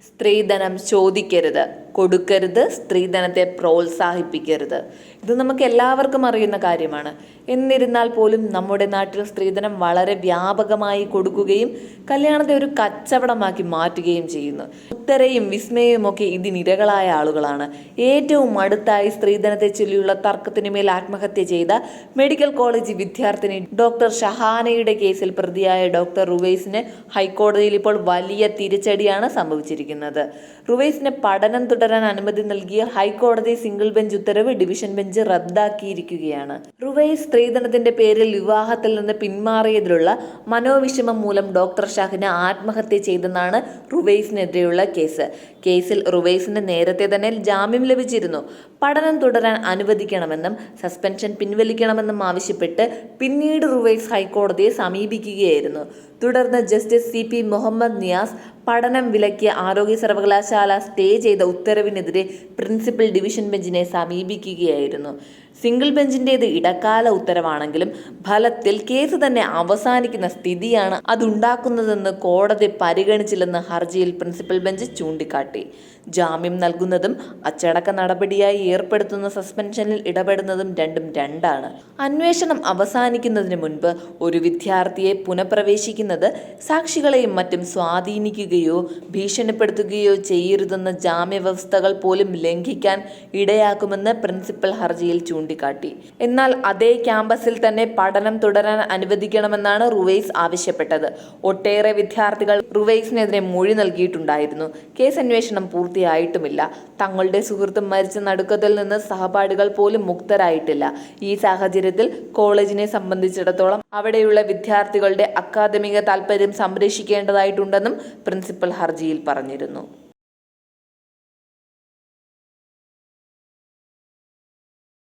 സ്ത്രീധനം ചോദിക്കരുത്, കൊടുക്കരുത്, സ്ത്രീധനത്തെ പ്രോത്സാഹിപ്പിക്കരുത്. ഇത് നമുക്ക് എല്ലാവർക്കും അറിയുന്ന കാര്യമാണ്. എന്നിരുന്നാൽ പോലും നമ്മുടെ നാട്ടിൽ സ്ത്രീധനം വളരെ വ്യാപകമായി കൊടുക്കുകയും കല്യാണത്തെ ഒരു കച്ചവടമാക്കി മാറ്റുകയും ചെയ്യുന്നു. ഉത്തരയും വിസ്മയവും ഒക്കെ ഇതിനിരകളായ ആളുകളാണ്. ഏറ്റവും അടുത്തായി സ്ത്രീധനത്തെ ചൊല്ലിയുള്ള തർക്കത്തിനു മേൽ ആത്മഹത്യ ചെയ്ത മെഡിക്കൽ കോളേജ് വിദ്യാർത്ഥിനി ഡോക്ടർ ഷഹാനയുടെ കേസിൽ പ്രതിയായ ഡോക്ടർ റുവൈസിന് ഹൈക്കോടതിയിൽ ഇപ്പോൾ വലിയ തിരിച്ചടിയാണ് സംഭവിച്ചിരിക്കുന്നത്. റുവൈസിന് പഠനം തുടരാൻ അനുമതി നൽകിയ ഹൈക്കോടതി സിംഗിൾ ബെഞ്ച് ഉത്തരവ് ഡിവിഷൻ ബെഞ്ച് റദ്ദാക്കിയിരിക്കുകയാണ്. റുവൈസ് സ്ത്രീധനത്തിന്റെ പേരിൽ വിവാഹത്തിൽ നിന്ന് പിന്മാറിയതിലുള്ള മനോവിഷമം മൂലം ഡോക്ടർ ഷഹന ആത്മഹത്യ ചെയ്തെന്നാണ് റുവൈസിനെതിരെയുള്ള കേസിൽ റുവൈസിന് നേരത്തെ തന്നെ ജാമ്യം ലഭിച്ചിരുന്നു. പഠനം തുടരാൻ അനുവദിക്കണമെന്നും സസ്പെൻഷൻ പിൻവലിക്കണമെന്നും ആവശ്യപ്പെട്ട് പിന്നീട് റുവൈസ് ഹൈക്കോടതിയെ സമീപിക്കുകയായിരുന്നു. തുടർന്ന് ജസ്റ്റിസ് CP മുഹമ്മദ് നിയാസ് പഠനം വിലക്കിയ ആരോഗ്യ സർവകലാശാല സ്റ്റേ ചെയ്ത ഉത്തരവിനെതിരെ പ്രിൻസിപ്പൽ ഡിവിഷൻ ബെഞ്ചിനെ സമീപിക്കുകയായിരുന്നു. സിംഗിൾ ബെഞ്ചിൻ്റേത് ഇടക്കാല ഉത്തരവാണെങ്കിലും ഫലത്തിൽ കേസ് തന്നെ അവസാനിക്കുന്ന സ്ഥിതിയാണ് അതുണ്ടാക്കുന്നതെന്ന് കോടതി പരിഗണിച്ചില്ലെന്ന് ഹർജിയിൽ പ്രിൻസിപ്പൽ ബെഞ്ച് ചൂണ്ടിക്കാട്ടി. ജാമ്യം നൽകുന്നതും അച്ചടക്ക നടപടിയായി ഏർപ്പെടുത്തുന്ന സസ്പെൻഷനിൽ ഇടപെടുന്നതും രണ്ടാണ്. അന്വേഷണം അവസാനിക്കുന്നതിന് മുൻപ് ഒരു വിദ്യാർത്ഥിയെ പുനഃപ്രവേശിക്കുന്നത് സാക്ഷികളെയും മറ്റും സ്വാധീനിക്കുകയോ ഭീഷണിപ്പെടുത്തുകയോ ചെയ്യരുതെന്ന ജാമ്യവ്യവസ്ഥകൾ പോലും ലംഘിക്കാൻ ഇടയാക്കുമെന്ന് പ്രിൻസിപ്പൽ ഹർജിയിൽ ചൂണ്ടിക്കാട്ടി. എന്നാൽ അതേ ക്യാമ്പസിൽ തന്നെ പഠനം തുടരാൻ അനുവദിക്കണമെന്നാണ് റുവൈസ് ആവശ്യപ്പെട്ടത്. ഒട്ടേറെ വിദ്യാർത്ഥികൾ റുവൈസിനെതിരെ മൊഴി നൽകിയിട്ടുണ്ടായിരുന്നു. കേസ് അന്വേഷണം പൂർത്തിയായിട്ടുമില്ല. തങ്ങളുടെ സുഹൃത്ത് മരിച്ച നടുക്കത്തിൽ നിന്ന് സഹപാഠികൾ പോലും മുക്തരായിട്ടില്ല. ഈ സാഹചര്യത്തിൽ കോളേജിനെ സംബന്ധിച്ചിടത്തോളം അവിടെയുള്ള വിദ്യാർത്ഥികളുടെ അക്കാദമിക താൽപര്യം സംരക്ഷിക്കേണ്ടതായിട്ടുണ്ടെന്നും പ്രിൻസിപ്പൽ ഹർജിയിൽ പറഞ്ഞിരുന്നു.